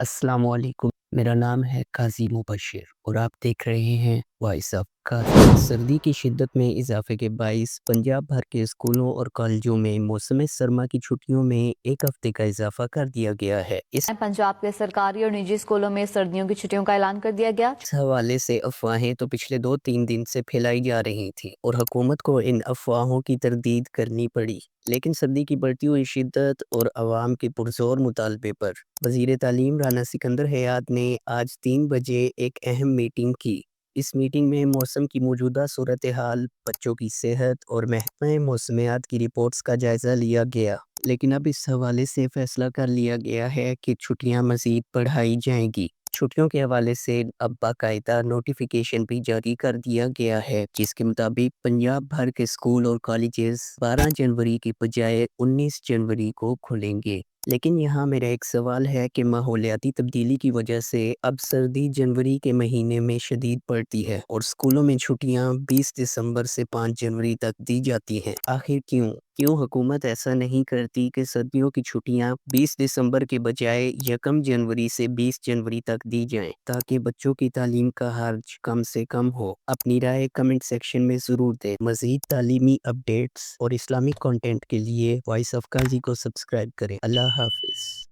السلام علیکم، میرا نام ہے قاضی مبشر اور آپ دیکھ رہے ہیں وائس آف قاضی۔ سردی کی شدت میں اضافے کے باعث پنجاب بھر کے اسکولوں اور کالجوں میں موسم سرما کی چھٹیوں میں ایک ہفتے کا اضافہ کر دیا گیا ہے۔ اس پنجاب کے سرکاری اور نجی اسکولوں میں سردیوں کی چھٹیوں کا اعلان کر دیا گیا۔ حوالے سے افواہیں تو پچھلے 2-3 دن سے پھیلائی جا رہی تھیں اور حکومت کو ان افواہوں کی تردید کرنی پڑی، لیکن سردی کی بڑھتی ہوئی شدت اور عوام کے پرزور مطالبے پر وزیر تعلیم رانا سکندر حیات نے آج 3 بجے ایک اہم میٹنگ کی۔ اس میٹنگ میں موسم کی موجودہ صورتحال، بچوں کی صحت اور محکمہ موسمیات کی رپورٹس کا جائزہ لیا گیا، لیکن اب اس حوالے سے فیصلہ کر لیا گیا ہے کہ چھٹیاں مزید بڑھائی جائیں گی۔ چھٹیوں کے حوالے سے اب باقاعدہ نوٹیفیکیشن بھی جاری کر دیا گیا ہے، جس کے مطابق پنجاب بھر کے اسکول اور کالجز 12 جنوری کی بجائے 19 جنوری کو کھلیں گے۔ لیکن یہاں میرا ایک سوال ہے کہ ماحولیاتی تبدیلی کی وجہ سے اب سردی جنوری کے مہینے میں شدید پڑتی ہے اور اسکولوں میں چھٹیاں 20 دسمبر سے 5 جنوری تک دی جاتی ہیں۔ آخر کیوں حکومت ایسا نہیں کرتی کہ سردیوں کی چھٹیاں 20 دسمبر کے بجائے 1 جنوری سے 20 جنوری تک دی جائیں تاکہ بچوں کی تعلیم کا حرج کم سے کم ہو؟ اپنی رائے کمنٹ سیکشن میں ضرور دیں۔ مزید تعلیمی اپڈیٹس اور اسلامک کنٹینٹ کے لیے وائس آف قاضی کو سبسکرائب کریں۔ اللہ حافظ۔